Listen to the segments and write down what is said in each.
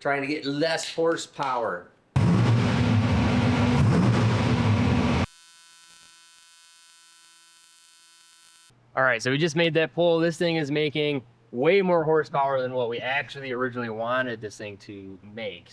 trying to get less horsepower. All right, so we just made that pull. This thing is making way more horsepower than what we actually originally wanted this thing to make.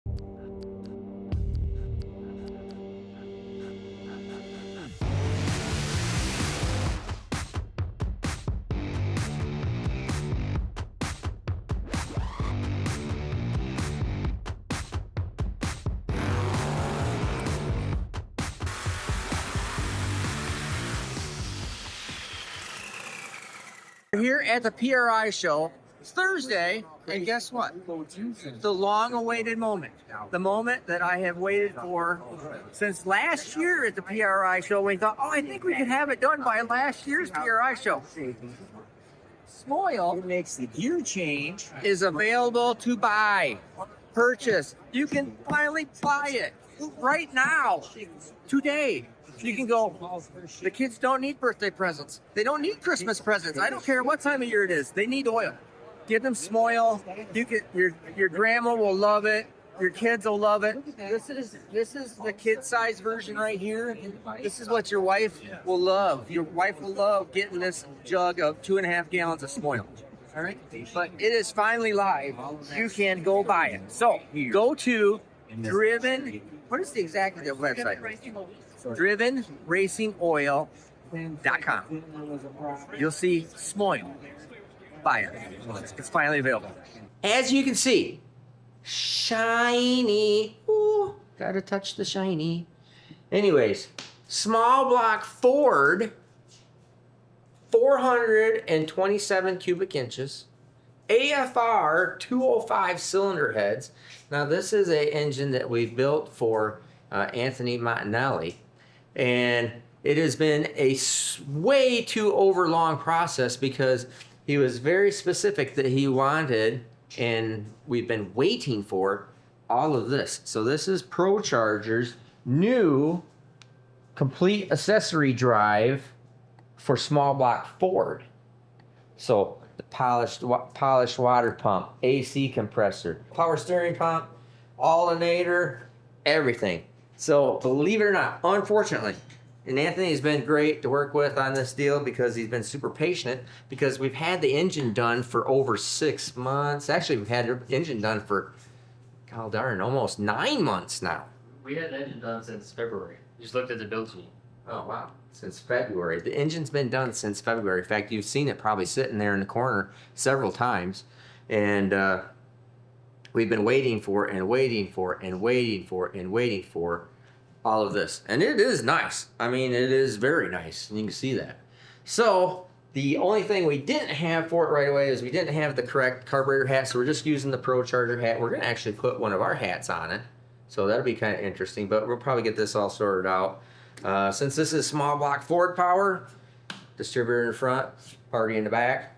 Here at the PRI show, it's Thursday, and guess what? The long-awaited moment. The moment that I have waited for since last year at the PRI show. We thought, oh, I think we could have it done by last year's PRI show. Smoil makes the gear change is available to buy, purchase. You can finally buy it right now, today. You can go, the kids don't need birthday presents. They don't need Christmas presents. I don't care what time of year it is. They need oil. Give them Smoil. You can, your grandma will love it. Your kids will love it. This is the kid-size version right here. This is what your wife will love. Your wife will love getting this jug of 2.5 gallons of Smoil. All right? But it is finally live. You can go buy it. So go to Driven. What is the exact website? DrivenRacingOil.com. You'll see Smoil. Buy it. It's finally available. As you can see, shiny. Ooh, gotta touch the shiny. Anyways, small block Ford, 427 cubic inches, AFR 205 cylinder heads. Now this is an engine that we built for Anthony Montanelli, and it has been a way too overlong process because he was very specific that he wanted, and we've been waiting for all of this. So this is ProCharger's new complete accessory drive for small block Ford. So the polished water pump, AC compressor, power steering pump, alternator, everything. So believe it or not, unfortunately, and Anthony's been great to work with on this deal because he's been super patient, because we've had the engine done for over 6 months. Actually, we've had the engine done for, god darn, almost 9 months now. We had the engine done since February. Just looked at the build sheet. Oh, wow. Since February. The engine's been done since February. In fact, you've seen it probably sitting there in the corner several times. And we've been waiting for and waiting for and waiting for and waiting for all of this. And it is nice. I mean, it is very nice. And you can see that. So the only thing we didn't have for it right away is we didn't have the correct carburetor hat. So we're just using the ProCharger hat. We're going to actually put one of our hats on it. So that'll be kind of interesting. But we'll probably get this all sorted out. Since this is small block Ford power, distributor in the front, party in the back,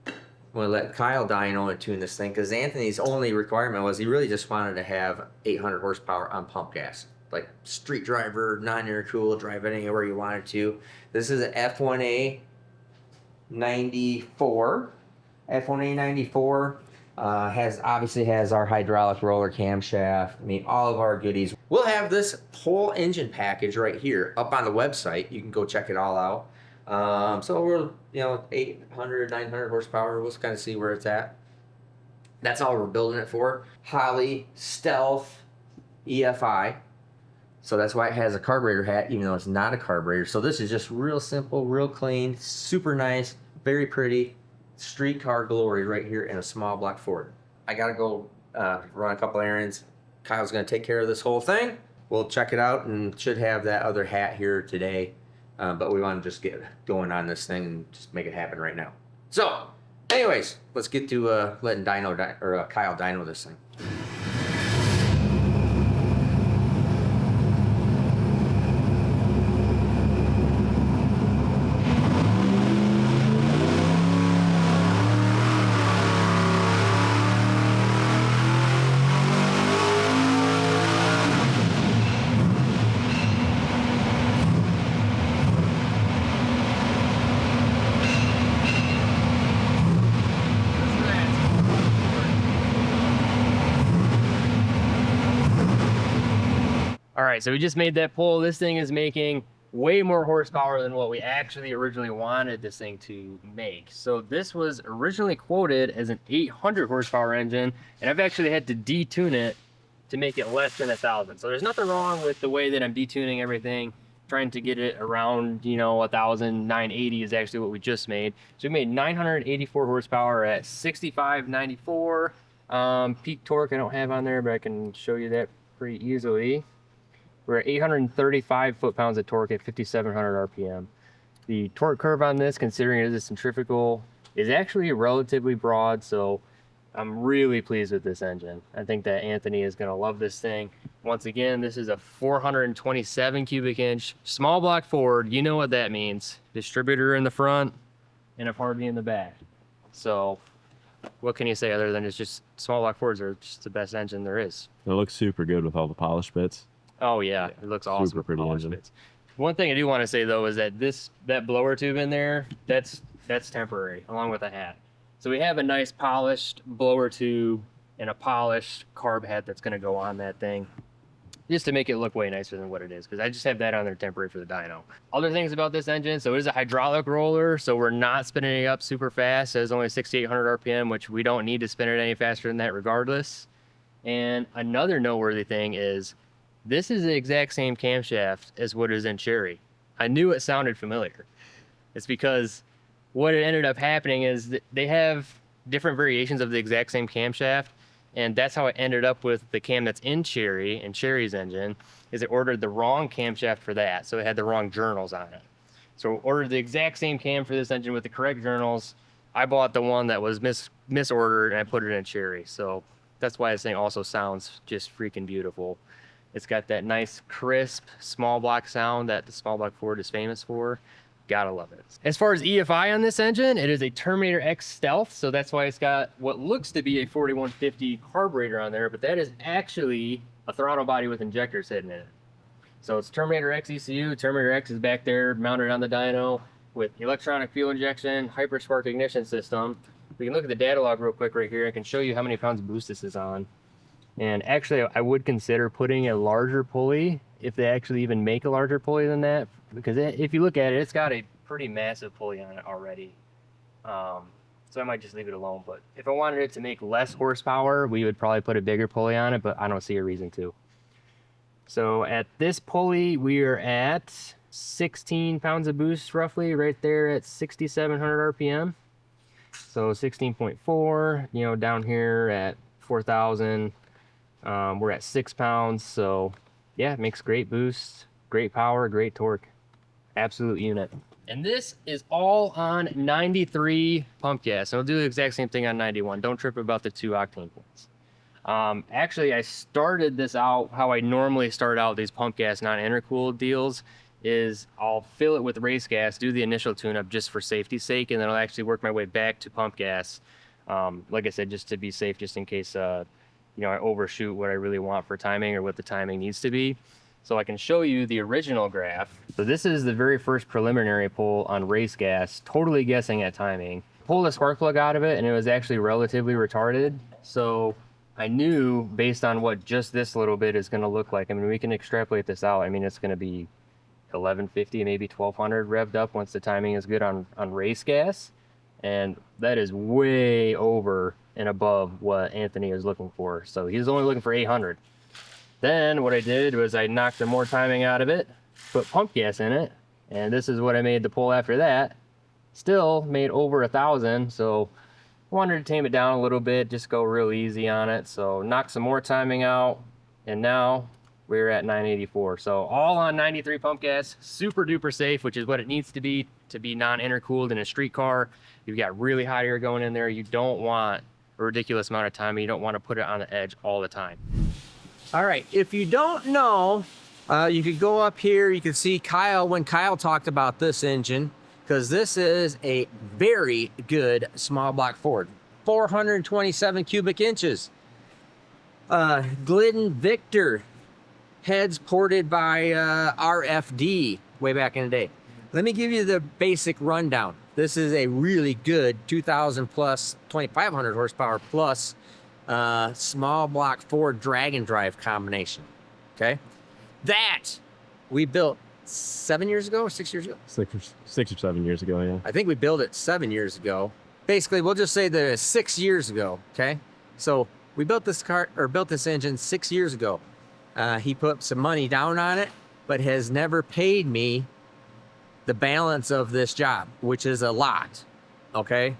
I'm going to let Kyle dyno and tune this thing, because Anthony's only requirement was he really just wanted to have 800 horsepower on pump gas. Like street driver, non-intercooled, drive it anywhere you wanted to. This is an F1A 94. F1A 94 obviously has our hydraulic roller camshaft. I mean, all of our goodies. We'll have this whole engine package right here up on the website. You can go check it all out. So we're, 800, 900 horsepower. We'll kind of see where it's at. That's all we're building it for. Holley Stealth EFI. So that's why it has a carburetor hat, even though it's not a carburetor. So this is just real simple, real clean, super nice, very pretty. Street car glory right here in a small block Ford. I gotta go run a couple errands. Kyle's gonna take care of this whole thing. We'll check it out and should have that other hat here today. But we want to just get going on this thing and just make it happen right now. So, anyways, let's get to letting Kyle dyno this thing. All right, so we just made that pull. This thing is making way more horsepower than what we actually originally wanted this thing to make. So this was originally quoted as an 800 horsepower engine, and I've actually had to detune it to make it less than 1,000. So there's nothing wrong with the way that I'm detuning everything, trying to get it around, 1,980 is actually what we just made. So we made 984 horsepower at 6594. Peak torque I don't have on there, but I can show you that pretty easily. We're at 835 foot-pounds of torque at 5,700 RPM. The torque curve on this, considering it is a centrifugal, is actually relatively broad, so I'm really pleased with this engine. I think that Anthony is going to love this thing. Once again, this is a 427 cubic inch small block Ford. You know what that means. Distributor in the front and a Part B in the back. So what can you say other than it's just small block Fords are just the best engine there is. It looks super good with all the polish bits. Oh yeah, it looks awesome. Super pretty engine. Bits. One thing I do want to say though is that that blower tube in there, that's temporary, along with a hat. So we have a nice polished blower tube and a polished carb hat that's going to go on that thing, just to make it look way nicer than what it is, because I just have that on there temporary for the dyno. Other things about this engine, so it is a hydraulic roller, so we're not spinning it up super fast. It's only 6,800 RPM, which we don't need to spin it any faster than that regardless. And another noteworthy thing is, this is the exact same camshaft as what is in Cherry. I knew it sounded familiar. It's because what it ended up happening is that they have different variations of the exact same camshaft, and that's how it ended up with the cam that's in Cherry and Cherry's engine. Is it ordered the wrong camshaft for that, so it had the wrong journals on it. So ordered the exact same cam for this engine with the correct journals. I bought the one that was misordered and I put it in Cherry. So that's why this thing also sounds just freaking beautiful. It's got that nice crisp small block sound that the small block Ford is famous for. Gotta love it. As far as EFI on this engine, it is a Terminator X Stealth, so that's why it's got what looks to be a 4150 carburetor on there, but that is actually a throttle body with injectors sitting in it. So it's Terminator X ECU. Terminator X is back there mounted on the dyno with electronic fuel injection, hyperspark ignition system. We can look at the data log real quick right here. I can show you how many pounds of boost this is on. And actually, I would consider putting a larger pulley, if they actually even make a larger pulley than that, because if you look at it, it's got a pretty massive pulley on it already. So I might just leave it alone. But if I wanted it to make less horsepower, we would probably put a bigger pulley on it, but I don't see a reason to. So at this pulley, we are at 16 pounds of boost roughly, right there at 6,700 RPM. So 16.4, down here at 4,000. We're at 6 pounds, so yeah, it makes great boost, great power, great torque. Absolute unit. And this is all on 93 pump gas. So I'll do the exact same thing on 91. Don't trip about the 2 octane points. Actually, I started this out how I normally start out these pump gas non-intercooled deals is I'll fill it with race gas, do the initial tune-up just for safety's sake, and then I'll actually work my way back to pump gas. Like I said, just to be safe, just in case I overshoot what I really want for timing or what the timing needs to be. So I can show you the original graph. So this is the very first preliminary pull on race gas, totally guessing at timing. Pulled a spark plug out of it and it was actually relatively retarded. So I knew based on what just this little bit is gonna look like. I mean, we can extrapolate this out. I mean, it's gonna be 1150, maybe 1200 revved up once the timing is good on race gas. And that is way over and above what Anthony is looking for. So he's only looking for 800. Then what I did was I knocked some more timing out of it, put pump gas in it, and this is what I made the pull after that. Still made over 1,000, so I wanted to tame it down a little bit, just go real easy on it. So knocked some more timing out, and now we're at 984. So all on 93 pump gas, super duper safe, which is what it needs to be non-intercooled in a street car. You've got really hot air going in there. You don't want a ridiculous amount of timing. You don't want to put it on the edge all the time. All right, if you don't know, you could go up here, you can see Kyle when Kyle talked about this engine, because this is a very good small block Ford. 427 cubic inches. Glidden Victor heads ported by RFD way back in the day. Let me give you the basic rundown. This is a really good 2,000 plus, 2,500 horsepower plus small block Ford drag and drive combination. Okay, that we built 7 years ago or 6 years ago. 6 or 7 years ago, yeah. I think we built it 7 years ago. Basically, we'll just say that it's 6 years ago. Okay, so we built this car or built this engine 6 years ago. He put some money down on it, but has never paid me the balance of this job, which is a lot. Okay,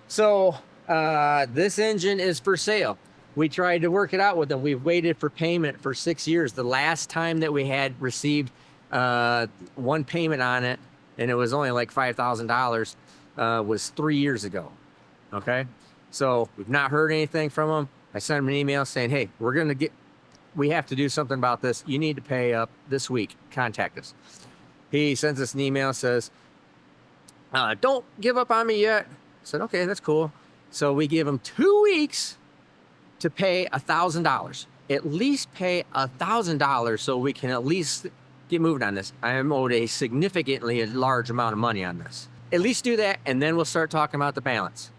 so this engine is for sale. We tried to work it out with them. We've waited for payment for 6 years. The last time that we had received one payment on it, and it was only like $5,000, was 3 years ago. Okay, so we've not heard anything from them. I sent him an email saying, hey, we have to do something about this. You need to pay up this week. Contact us. He sends us an email, says, don't give up on me yet. I said, okay, that's cool. So we give him 2 weeks to pay $1,000. At least pay $1,000 so we can at least get moving on this. I am owed a significantly large amount of money on this. At least do that, and then we'll start talking about the balance.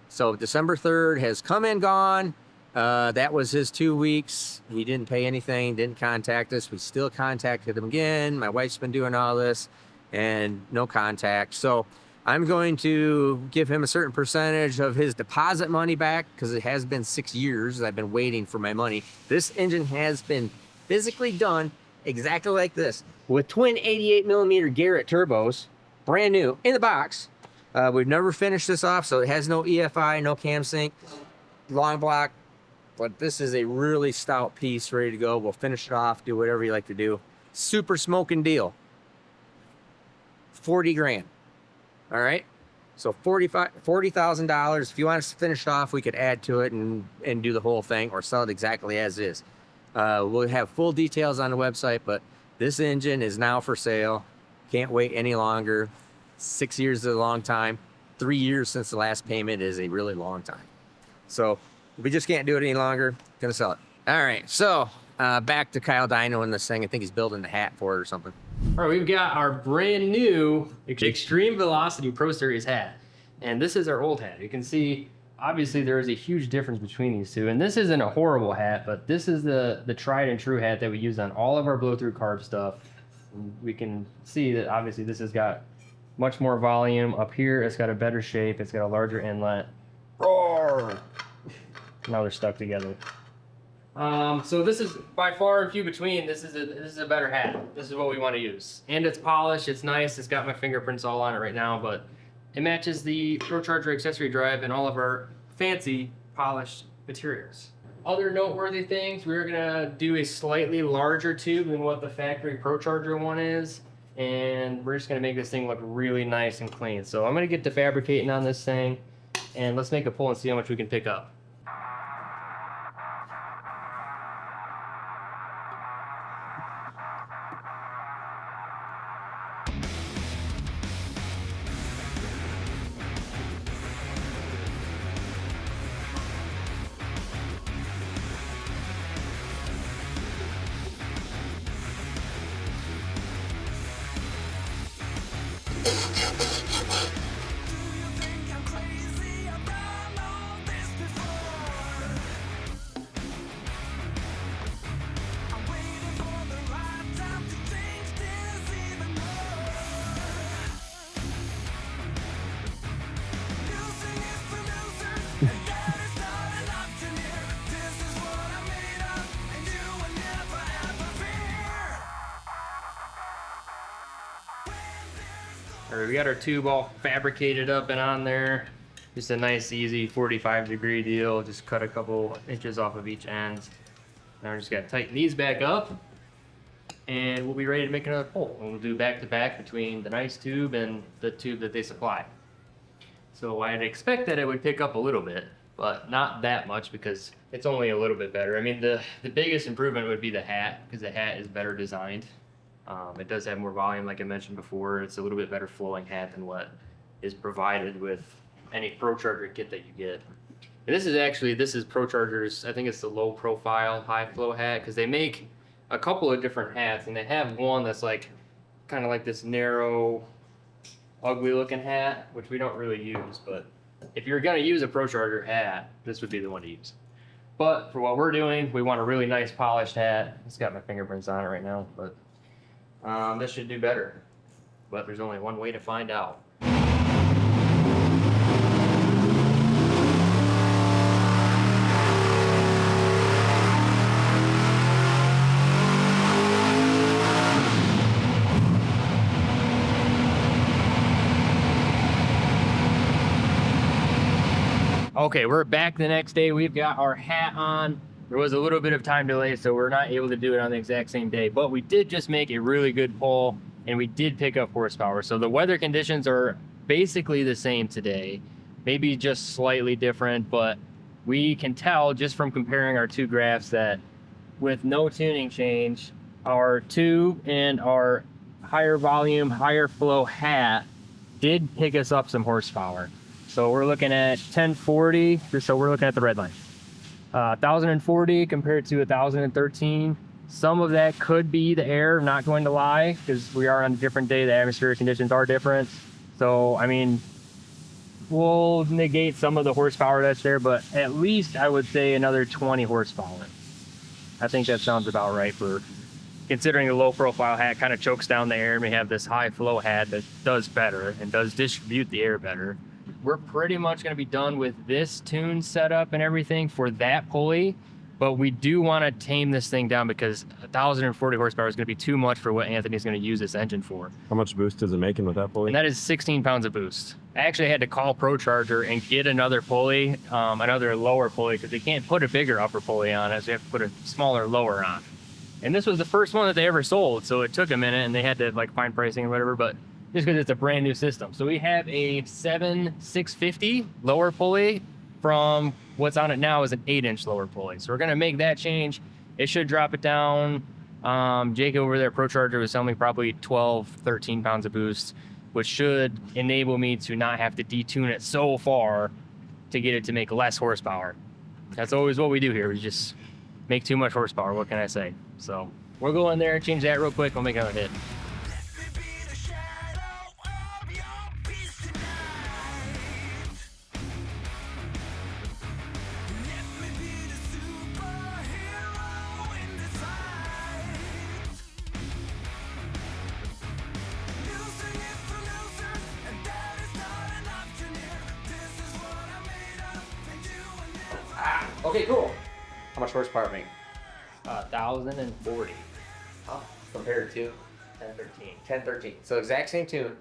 So December 3rd has come and gone. That was his 2 weeks. He didn't pay anything, didn't contact us. We still contacted him again. My wife's been doing all this and no contact. So I'm going to give him a certain percentage of his deposit money back because it has been 6 years. I've been waiting for my money. This engine has been physically done exactly like this with twin 88 millimeter Garrett turbos, brand new in the box. We've never finished this off, so it has no EFI, no cam sync, long block, but this is a really stout piece ready to go. We'll finish it off, do whatever you like to do. Super smoking deal. 40 grand. All right. So $40,000. If you want us to finish it off, we could add to it and do the whole thing or sell it exactly as is. We'll have full details on the website, but this engine is now for sale. Can't wait any longer. 6 years is a long time. 3 years since the last payment is a really long time. So we just can't do it any longer. Gonna sell it. All right, so back to Kyle Dyno and this thing. I think he's building the hat for it or something. All right, we've got our brand new Extreme Velocity Pro Series hat. And this is our old hat. You can see, obviously there is a huge difference between these two. And this isn't a horrible hat, but this is the tried and true hat that we use on all of our blow-through carb stuff. And we can see that obviously this has got much more volume. Up here, it's got a better shape. It's got a larger inlet. Roar! Now they're stuck together. So this is by far and few between. This is a better hat. This is what we want to use. And it's polished. It's nice. It's got my fingerprints all on it right now, but it matches the ProCharger accessory drive and all of our fancy polished materials. Other noteworthy things, we're gonna do a slightly larger tube than what the factory ProCharger one is. And we're just gonna make this thing look really nice and clean. So I'm gonna get to fabricating on this thing, and let's make a pull and see how much we can pick up. All right, we got our tube all fabricated up and on there. Just a nice, easy 45-degree deal. Just cut a couple inches off of each end. Now we're just gonna tighten these back up, and we'll be ready to make another pull. And we'll do back-to-back between the nice tube and the tube that they supply. So I'd expect that it would pick up a little bit, but not that much because it's only a little bit better. I mean, the biggest improvement would be the hat, because the hat is better designed. It does have more volume, like I mentioned before. It's a little bit better flowing hat than what is provided with any ProCharger kit that you get. And this is ProCharger's, I think it's the low profile, high flow hat, because they make a couple of different hats, and they have one that's like, kind of like this narrow, ugly looking hat, which we don't really use, but if you're gonna use a ProCharger hat, this would be the one to use. But for what we're doing, we want a really nice polished hat. It's got my fingerprints on it right now, but this should do better. But there's only one way to find out. Okay, we're back the next day. We've got our hat on. There was a little bit of time delay, so we're not able to do it on the exact same day, but we did just make a really good pull and we did pick up horsepower. So the weather conditions are basically the same today, maybe just slightly different, but we can tell just from comparing our two graphs that with no tuning change, our tube and our higher volume, higher flow hat did pick us up some horsepower. So we're looking at 1040, so we're looking at the red line. 1040 compared to 1013. Some of that could be the air, not going to lie, because we are on a different day, the atmospheric conditions are different. So, I mean, we'll negate some of the horsepower that's there, but at least I would say another 20 horsepower. I think that sounds about right for considering the low profile hat kind of chokes down the air, and we have this high flow hat that does better and does distribute the air better. We're pretty much going to be done with this tune setup and everything for that pulley, but we do want to tame this thing down because 1040 horsepower is going to be too much for what Anthony's going to use this engine for. How much boost is it making with that pulley? And that is 16 pounds of boost. I actually had to call ProCharger and get another pulley, another lower pulley, because they can't put a bigger upper pulley on it, so you have to put a smaller lower on. And this was the first one that they ever sold, so it took a minute and they had to like find pricing or whatever, but just because it's a brand new system. So we have a 7650 lower pulley from what's on it now is an 8-inch lower pulley. So we're gonna make that change. It should drop it down. Jake over there, ProCharger, was telling me probably 12, 13 pounds of boost, which should enable me to not have to detune it so far to get it to make less horsepower. That's always what we do here. We just make too much horsepower. What can I say? So we'll go in there and change that real quick. We'll make another hit. Okay, cool. How much horsepower make? 1040. Oh, compared to 1013. 1013. So exact same tune,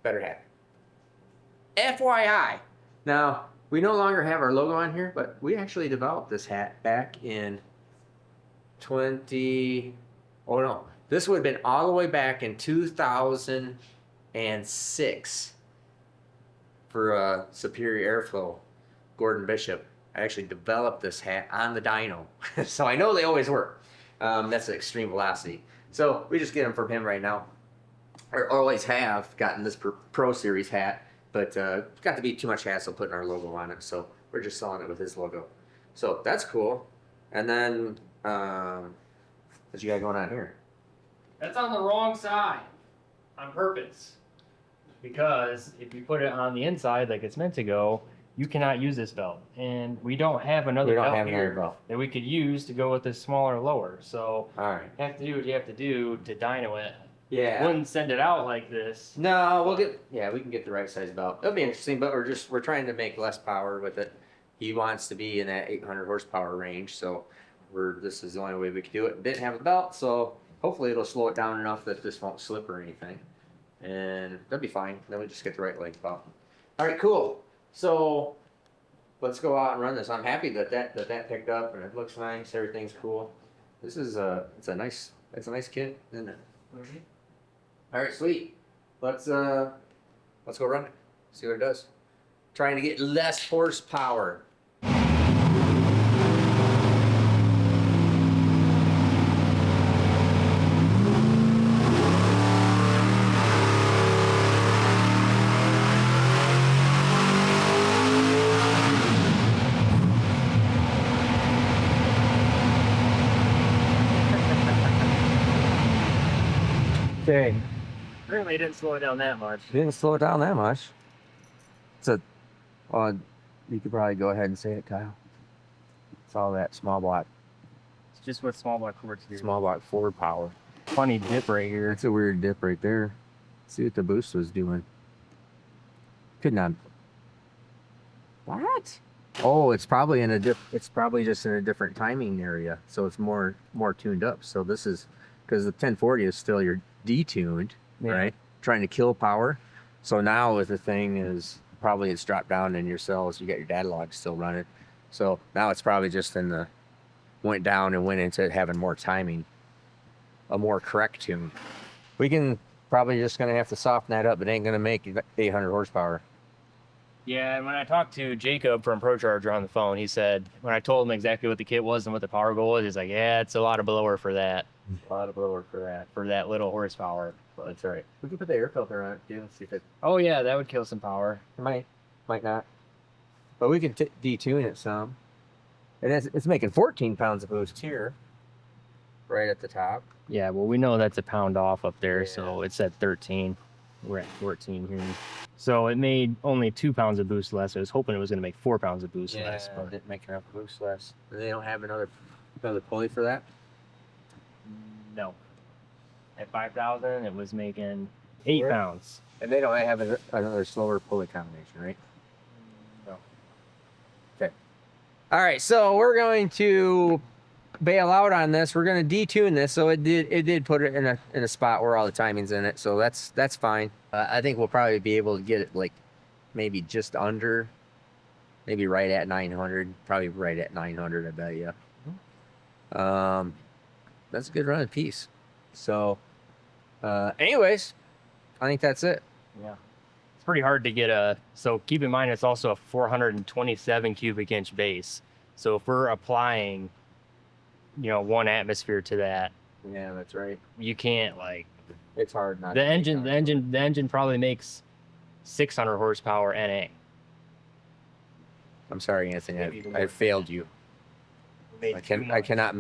better hat. FYI. Now, we no longer have our logo on here, but we actually developed this hat back in 20... Oh no, this would have been all the way back in 2006 for Superior Airflow, Gordon Bishop. I actually developed this hat on the dyno, so I know they always work. That's an extreme velocity. So we just get them from him right now. Or always have gotten this Pro Series hat, but it's got to be too much hassle putting our logo on it, so we're just selling it with his logo. So that's cool. And then, what you got going on here? That's on the wrong side on purpose. Because if you put it on the inside like it's meant to go, you cannot use this belt. And we don't have another belt here that we could use to go with this smaller lower. So All right. you have to do what you have to do to dyno it. Yeah. Wouldn't send it out like this. No, we can get the right size belt. That'll be interesting, but we're trying to make less power with it. He wants to be in that 800 horsepower range, so this is the only way we could do it. Didn't have a belt, so hopefully it'll slow it down enough that this won't slip or anything. And that'd be fine. Then we just get the right length belt. All right, cool. So let's go out and run this. I'm happy that picked up and it looks nice. Everything's cool. This is it's a nice kit, isn't it? Mm-hmm. All right, sweet. Let's go run it. See what it does. Trying to get less horsepower. Okay. Apparently it didn't slow it down that much. Didn't slow it down that much. You could probably go ahead and say it, Kyle. It's all that small block It's just with small block Fords here. Ford power. Funny dip right here. That's a weird dip right there. See what the boost was doing. Could not. What? Oh, it's probably in a it's probably just in a different timing area, so it's more tuned up. So this is because the 1040 is still your detuned, Yeah. right? Trying to kill power. So now with the thing is probably it's dropped down in your cells. You got your data log still running. So now it's probably just in the went down and went into having more timing, a more correct tune. We can probably just gonna have to soften that up. It ain't gonna make 800 horsepower. Yeah, and when I talked to Jacob from ProCharger on the phone, he said when I told him exactly what the kit was and what the power goal was, he's like, "Yeah, it's a lot of blower for that, A lot of blower for that. little horsepower." But that's all right. We can put the air filter on it too. See if it Oh yeah, that would kill some power. might not. But we can detune it some. And it's making 14 pounds of boost here, right at the top. Yeah, well, we know that's a pound off up there, Yeah. so it's at 13. We're at 14 here. So it made only 2 pounds of boost less. I was hoping it was going to make 4 pounds of boost less. But didn't make enough boost less. They don't have another pulley for that. no. At 5,000, it was making 8 Where? pounds. And they don't have another slower pulley combination, right? No. Okay. All right, so we're going to bail out on this. We're going to detune this, so it did put it in a spot where all the timing's in it. So that's fine. I think we'll probably be able to get it like maybe just under, maybe right at 900. Probably right at 900. I bet you. That's a good running piece. So, anyways, I think that's it. Yeah. It's pretty hard to get a. So keep in mind, it's also a 427 cubic inch base. So if we're applying, 1 atmosphere to that, Yeah, that's right. you can't like. It's hard not. The to make engine, the that. engine, the engine probably makes 600 horsepower NA. I'm sorry, Anthony. Maybe even I more. failed you. Made I too much cannot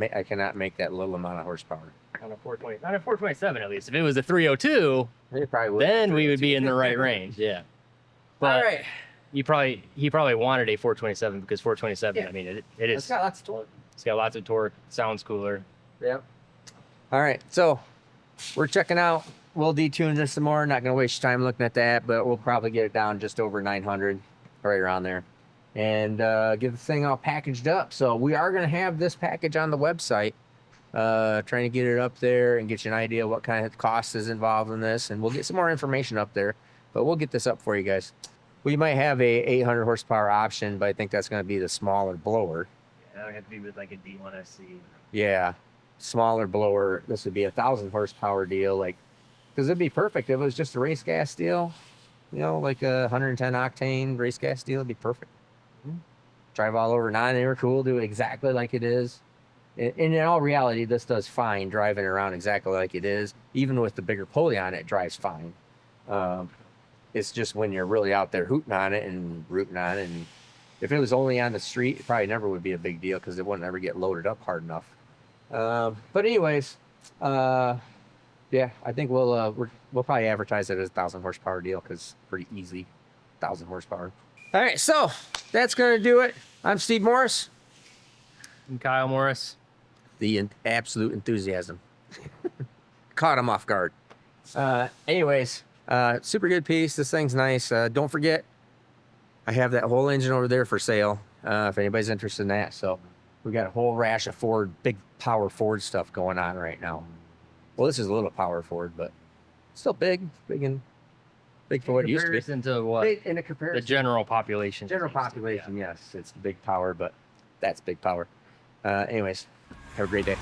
make that little amount of horsepower. on a 420, not a 427 at least. If it was a 302, It probably would. then we would be in the right range. Yeah. But All right. he probably wanted a 427 because 427. Yeah. I mean, it It's is. got lots of torque. It's got lots of torque. Sounds cooler. Yep. All right. So we're checking out. We'll detune this some more. Not going to waste your time looking at that, but we'll probably get it down just over 900, right around there, and get the thing all packaged up. So we are going to have this package on the website. Trying to get it up there and get you an idea what kind of cost is involved in this, and we'll get some more information up there. But we'll get this up for you guys. We might have a 800 horsepower option, but I think that's going to be the smaller blower. That would have to be with like a D1SC. Yeah, smaller blower. This would be 1,000 horsepower deal, like, because it'd be perfect if it was just a race gas deal. Like a 110 octane race gas deal. It'd be perfect. Drive all over non-air cool, do it exactly like it is. And in all reality, this does fine driving around exactly like it is. Even with the bigger pulley on it, it drives fine. It's just when you're really out there hooting on it and rooting on it. And if it was only on the street, it probably never would be a big deal because it wouldn't ever get loaded up hard enough. But anyways, yeah, I think we'll probably advertise it as a 1,000 horsepower deal because it's pretty easy, 1,000 horsepower. All right, so that's gonna do it. I'm Steve Morris. And Kyle Morris. The absolute enthusiasm caught him off guard. Anyways, super good piece. This thing's nice. Don't forget, I have that whole engine over there for sale. If anybody's interested in that, so we got a whole rash of big power Ford stuff going on right now. Well, this is a little power Ford, but still big for what it used to be. Comparison to what? In a The comparison, general population. general population, yes, it's big power, but that's big power. Anyways, have a great day.